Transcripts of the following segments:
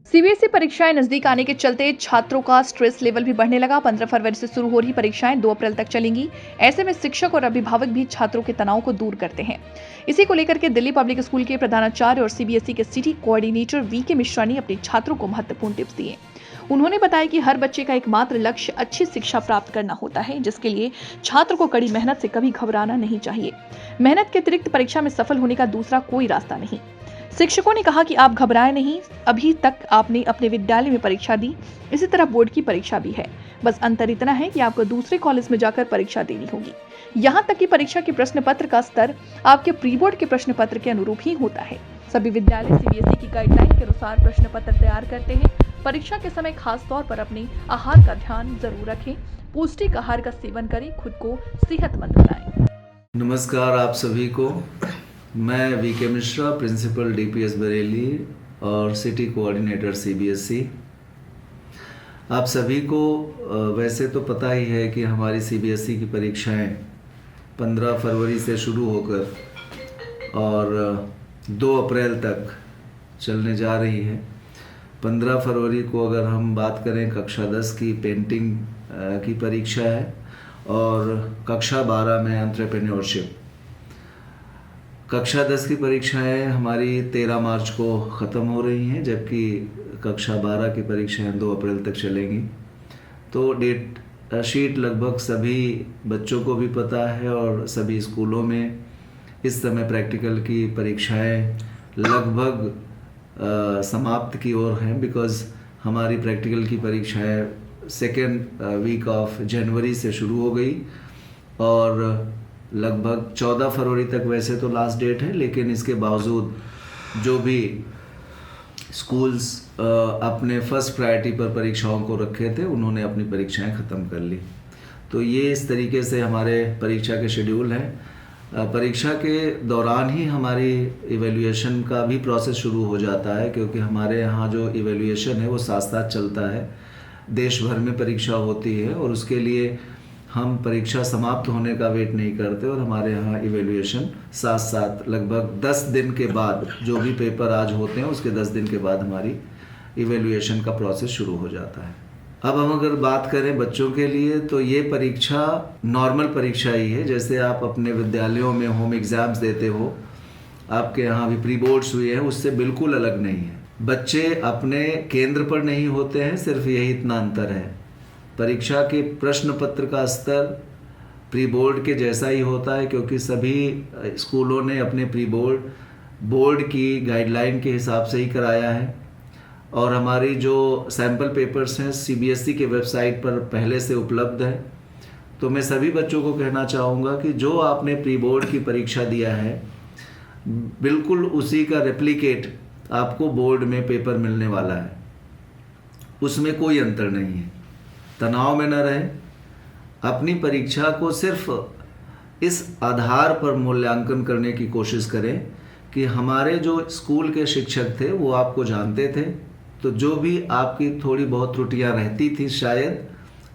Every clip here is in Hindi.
सीबीएसई परीक्षाएं नजदीक आने के चलते छात्रों का स्ट्रेस लेवल भी बढ़ने लगा। 15 फरवरी से शुरू हो रही परीक्षाएं 2 अप्रैल तक चलेंगी। ऐसे में शिक्षक और अभिभावक भी छात्रों के तनाव को दूर करते हैं। इसी को लेकर के दिल्ली पब्लिक स्कूल के प्रधानाचार्य और सीबीएसई के सिटी कोऑर्डिनेटर वीके मिश्रा ने अपने छात्रों को महत्वपूर्ण टिप्स दिए। उन्होंने बताया कि हर बच्चे का एकमात्र लक्ष्य अच्छी शिक्षा प्राप्त करना होता है, जिसके लिए छात्र को कड़ी मेहनत से कभी घबराना नहीं चाहिए। मेहनत के अतिरिक्त परीक्षा में सफल होने का दूसरा कोई रास्ता नहीं। शिक्षकों ने कहा कि आप घबराएं नहीं, अभी तक आपने अपने विद्यालय में परीक्षा दी, इसी तरह बोर्ड की परीक्षा भी है। बस अंतर इतना है कि आपको दूसरे कॉलेज में जाकर परीक्षा देनी होगी। यहाँ तक कि परीक्षा के प्रश्न पत्र का स्तर आपके प्री बोर्ड के प्रश्न पत्र के अनुरूप ही होता है। सभी विद्यालय सीबीएसई की गाइडलाइन के अनुसार प्रश्न पत्र तैयार करते हैं। परीक्षा के समय खास तौर पर अपने आहार का ध्यान जरूर रखें। पौष्टिक आहार का सेवन करें, खुद को सेहतमंद बनाएं। नमस्कार आप सभी को। मैं VK Mishra, principal DPS Bareilly और सिटी कोऑर्डिनेटर सीबीएसई। आप सभी को वैसे तो पता ही है कि हमारी सीबीएसई की परीक्षाएं 15 फरवरी से शुरू होकर और 2 अप्रैल तक चलने जा रही है। 15 फरवरी को अगर हम बात करें, कक्षा 10 की पेंटिंग की परीक्षा है और कक्षा 12 में एंटरप्रेन्योरशिप। कक्षा 10 की परीक्षाएं हमारी 13 मार्च को ख़त्म हो रही हैं, जबकि कक्षा 12 की परीक्षाएं 2 अप्रैल तक चलेंगी। तो डेट शीट लगभग सभी बच्चों को भी पता है और सभी स्कूलों में इस समय प्रैक्टिकल की परीक्षाएं लगभग समाप्त की ओर हैं, बिकॉज़ हमारी प्रैक्टिकल की परीक्षाएं सेकेंड वीक ऑफ जनवरी से शुरू हो गई और लगभग 14 फरवरी तक वैसे तो लास्ट डेट है, लेकिन इसके बावजूद जो भी स्कूल्स अपने फर्स्ट प्रायोरिटी पर परीक्षाओं को रखे थे, उन्होंने अपनी परीक्षाएं ख़त्म कर ली। तो ये इस तरीके से हमारे परीक्षा के शेड्यूल हैं। परीक्षा के दौरान ही हमारी इवैल्यूएशन का भी प्रोसेस शुरू हो जाता है, क्योंकि हमारे यहाँ जो इवैल्यूएशन है वो साथ साथ चलता है। देश भर में परीक्षा होती है और उसके लिए हम परीक्षा समाप्त होने का वेट नहीं करते और हमारे यहाँ इवैल्यूएशन साथ साथ लगभग 10 दिन के बाद, जो भी पेपर आज होते हैं उसके 10 दिन के बाद हमारी इवैल्यूएशन का प्रोसेस शुरू हो जाता है। अब हम अगर बात करें बच्चों के लिए, तो ये परीक्षा नॉर्मल परीक्षा ही है। जैसे आप अपने विद्यालयों में होम एग्ज़ाम्स देते हो, आपके यहाँ भी प्री बोर्ड्स हुए हैं, उससे बिल्कुल अलग नहीं है। बच्चे अपने केंद्र पर नहीं होते हैं, सिर्फ यही इतना अंतर है। परीक्षा के प्रश्न पत्र का स्तर प्री बोर्ड के जैसा ही होता है, क्योंकि सभी स्कूलों ने अपने प्री बोर्ड की गाइडलाइन के हिसाब से ही कराया है। और हमारी जो सैम्पल पेपर्स हैं सीबीएसई के वेबसाइट पर पहले से उपलब्ध है। तो मैं सभी बच्चों को कहना चाहूँगा कि जो आपने प्री बोर्ड की परीक्षा दिया है, बिल्कुल उसी का रेप्लिकेट आपको बोर्ड में पेपर मिलने वाला है, उसमें कोई अंतर नहीं है। तनाव में न रहें। अपनी परीक्षा को सिर्फ इस आधार पर मूल्यांकन करने की कोशिश करें कि हमारे जो स्कूल के शिक्षक थे वो आपको जानते थे, तो जो भी आपकी थोड़ी बहुत त्रुटियां रहती थी शायद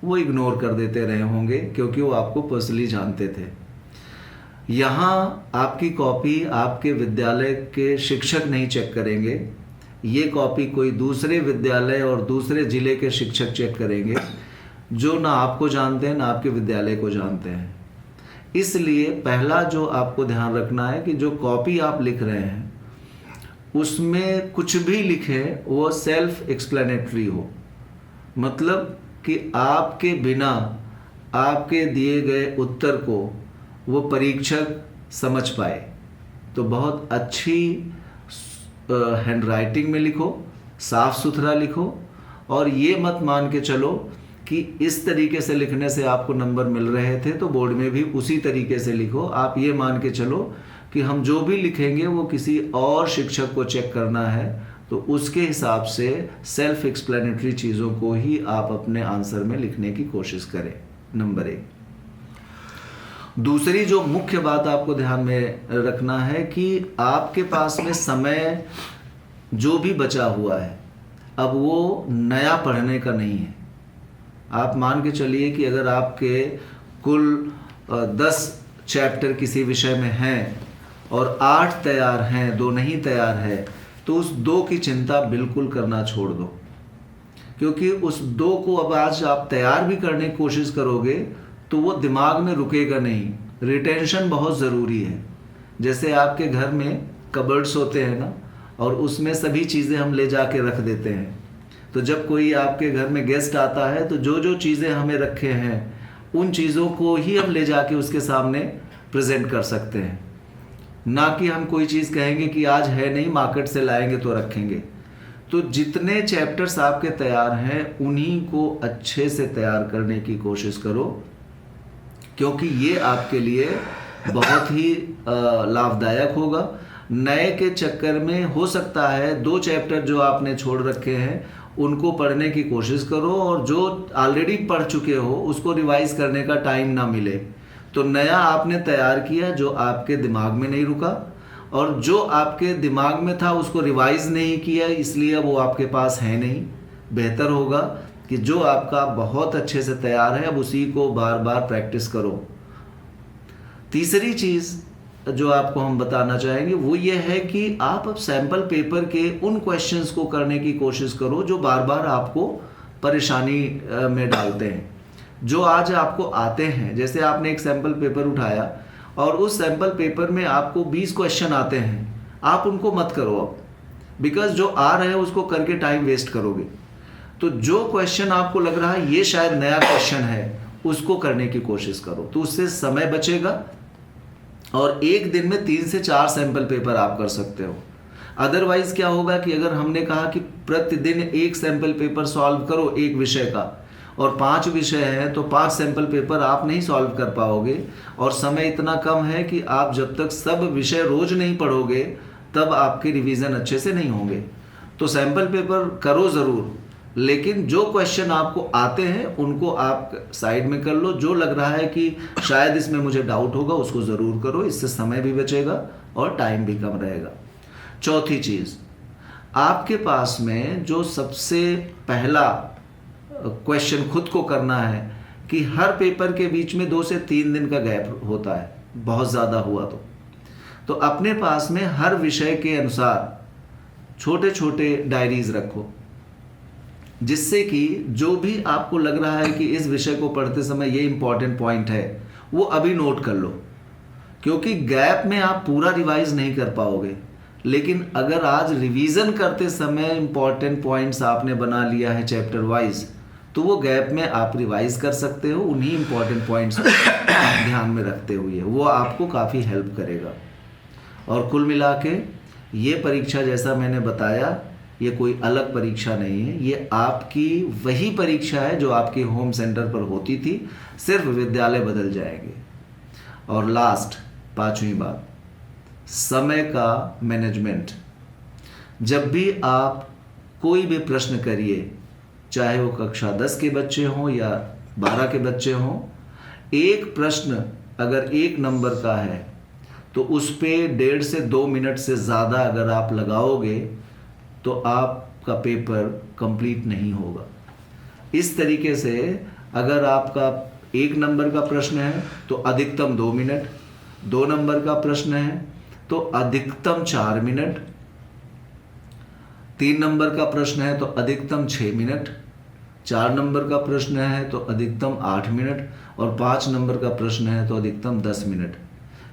वो इग्नोर कर देते रहे होंगे, क्योंकि वो आपको पर्सनली जानते थे। यहाँ आपकी कॉपी आपके विद्यालय के शिक्षक नहीं चेक करेंगे, ये कॉपी कोई दूसरे विद्यालय और दूसरे ज़िले के शिक्षक चेक करेंगे, जो ना आपको जानते हैं ना आपके विद्यालय को जानते हैं। इसलिए पहला जो आपको ध्यान रखना है कि जो कॉपी आप लिख रहे हैं उसमें कुछ भी लिखें वो सेल्फ एक्सप्लेनेटरी हो, मतलब कि आपके बिना आपके दिए गए उत्तर को वो परीक्षक समझ पाए। तो बहुत अच्छी हैंडराइटिंग में लिखो, साफ सुथरा लिखो, और ये मत मान के चलो कि इस तरीके से लिखने से आपको नंबर मिल रहे थे तो बोर्ड में भी उसी तरीके से लिखो। आप ये मान के चलो कि हम जो भी लिखेंगे वो किसी और शिक्षक को चेक करना है, तो उसके हिसाब से सेल्फ एक्सप्लेनेटरी चीज़ों को ही आप अपने आंसर में लिखने की कोशिश करें। नंबर 1। दूसरी जो मुख्य बात आपको ध्यान में रखना है कि आपके पास में समय जो भी बचा हुआ है, अब वो नया पढ़ने का नहीं है। आप मान के चलिए कि अगर आपके कुल 10 चैप्टर किसी विषय में हैं और 8 तैयार हैं, 2 नहीं तैयार है, तो उस 2 की चिंता बिल्कुल करना छोड़ दो, क्योंकि उस 2 को अब आज आप तैयार भी करने की कोशिश करोगे तो वो दिमाग में रुकेगा नहीं। रिटेंशन बहुत ज़रूरी है। जैसे आपके घर में कबर्ड्स होते हैं ना, और उसमें सभी चीज़ें हम ले जाके रख देते हैं, तो जब कोई आपके घर में गेस्ट आता है तो जो जो चीज़ें हमें रखे हैं उन चीज़ों को ही हम ले जाके उसके सामने प्रेजेंट कर सकते हैं, ना कि हम कोई चीज़ कहेंगे कि आज है नहीं, मार्केट से लाएंगे तो रखेंगे। तो जितने चैप्टर्स आपके तैयार हैं उन्हीं को अच्छे से तैयार करने की कोशिश करो, क्योंकि ये आपके लिए बहुत ही लाभदायक होगा। नए के चक्कर में हो सकता है 2 चैप्टर जो आपने छोड़ रखे हैं उनको पढ़ने की कोशिश करो, और जो ऑलरेडी पढ़ चुके हो उसको रिवाइज करने का टाइम ना मिले। तो नया आपने तैयार किया जो आपके दिमाग में नहीं रुका, और जो आपके दिमाग में था उसको रिवाइज नहीं किया, इसलिए वो आपके पास है नहीं। बेहतर होगा कि जो आपका बहुत अच्छे से तैयार है अब उसी को बार बार प्रैक्टिस करो। तीसरी चीज़ जो आपको हम बताना चाहेंगे वो ये है कि आप अब सैम्पल पेपर के उन क्वेश्चंस को करने की कोशिश करो जो बार बार आपको परेशानी में डालते हैं, जो आज आपको आते हैं। जैसे आपने एक सैम्पल पेपर उठाया और उस सैम्पल पेपर में आपको 20 क्वेश्चन आते हैं, आप उनको मत करो अब, बिकॉज जो आ रहे हैं उसको करके टाइम वेस्ट करोगे। तो जो क्वेश्चन आपको लग रहा है ये शायद नया क्वेश्चन है, उसको करने की कोशिश करो, तो उससे समय बचेगा और एक दिन में 3 से 4 सैंपल पेपर आप कर सकते हो। अदरवाइज क्या होगा कि अगर हमने कहा कि प्रतिदिन 1 सैंपल पेपर सॉल्व करो एक विषय का, और 5 विषय हैं तो 5 सैंपल पेपर आप नहीं सॉल्व कर पाओगे, और समय इतना कम है कि आप जब तक सब विषय रोज नहीं पढ़ोगे तब आपके रिवीजन अच्छे से नहीं होंगे। तो सैंपल पेपर करो ज़रूर, लेकिन जो क्वेश्चन आपको आते हैं उनको आप साइड में कर लो। जो लग रहा है कि शायद इसमें मुझे डाउट होगा उसको ज़रूर करो, इससे समय भी बचेगा और टाइम भी कम रहेगा। चौथी चीज़, आपके पास में जो सबसे पहला क्वेश्चन खुद को करना है कि हर पेपर के बीच में 2 से 3 दिन का गैप होता है, बहुत ज़्यादा हुआ तो अपने पास में हर विषय के अनुसार छोटे छोटे डायरीज रखो, जिससे कि जो भी आपको लग रहा है कि इस विषय को पढ़ते समय ये इंपॉर्टेंट पॉइंट है वो अभी नोट कर लो, क्योंकि गैप में आप पूरा रिवाइज नहीं कर पाओगे। लेकिन अगर आज रिवीजन करते समय इंपॉर्टेंट पॉइंट्स आपने बना लिया है चैप्टर वाइज, तो वो गैप में आप रिवाइज कर सकते हो, उन्हीं इंपॉर्टेंट पॉइंट्स ध्यान में रखते हुए, वो आपको काफ़ी हेल्प करेगा। और कुल मिला के ये परीक्षा, जैसा मैंने बताया, ये कोई अलग परीक्षा नहीं है, ये आपकी वही परीक्षा है जो आपके होम सेंटर पर होती थी, सिर्फ विद्यालय बदल जाएंगे। और लास्ट 5वीं बात, समय का मैनेजमेंट। जब भी आप कोई भी प्रश्न करिए, चाहे वो कक्षा 10 के बच्चे हों या 12 के बच्चे हों, एक प्रश्न अगर 1 नंबर का है तो उस पे 1.5 से 2 मिनट से ज़्यादा अगर आप लगाओगे तो आपका पेपर कंप्लीट नहीं होगा। इस तरीके से अगर आपका 1 नंबर का प्रश्न है तो अधिकतम 2 मिनट, 2 नंबर का प्रश्न है तो अधिकतम 4 मिनट, 3 नंबर का प्रश्न है तो अधिकतम 6 मिनट, 4 नंबर का प्रश्न है तो अधिकतम 8 मिनट, और 5 नंबर का प्रश्न है तो अधिकतम 10 मिनट।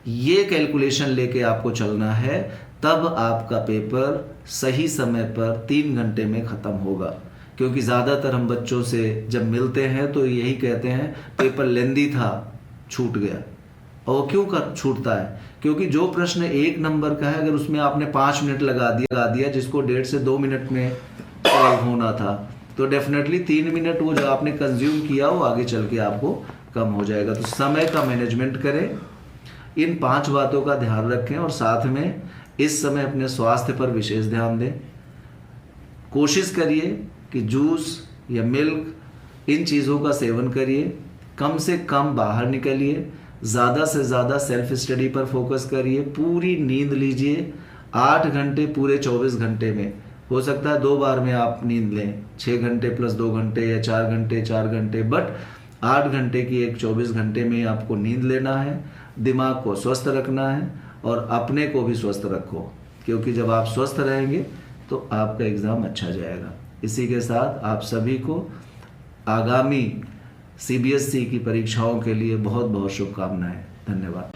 ये कैलकुलेशन लेके आपको चलना है, तब आपका पेपर सही समय पर 3 घंटे में ख़त्म होगा। क्योंकि ज़्यादातर हम बच्चों से जब मिलते हैं तो यही कहते हैं पेपर लेंदी था, छूट गया। और क्यों छूटता है? क्योंकि जो प्रश्न 1 नंबर का है, अगर उसमें आपने 5 मिनट लगा दिया जिसको 1.5 से 2 मिनट में सॉल्व होना था, तो डेफिनेटली 3 मिनट वो जो आपने कंज्यूम किया वो आगे चल के आपको कम हो जाएगा। तो समय का मैनेजमेंट करें, इन 5 बातों का ध्यान रखें, और साथ में इस समय अपने स्वास्थ्य पर विशेष ध्यान दें। कोशिश करिए कि जूस या मिल्क, इन चीज़ों का सेवन करिए, कम से कम बाहर निकलिए, ज़्यादा से ज़्यादा सेल्फ स्टडी पर फोकस करिए, पूरी नींद लीजिए। 8 घंटे पूरे 24 घंटे में, हो सकता है 2 बार में आप नींद लें, 6 घंटे प्लस 2 घंटे या 4 घंटे 4 घंटे, बट 8 घंटे की एक 24 घंटे में आपको नींद लेना है, दिमाग को स्वस्थ रखना है और अपने को भी स्वस्थ रखो। क्योंकि जब आप स्वस्थ रहेंगे तो आपका एग्ज़ाम अच्छा जाएगा। इसी के साथ आप सभी को आगामी CBSE की परीक्षाओं के लिए बहुत बहुत शुभकामनाएं। धन्यवाद।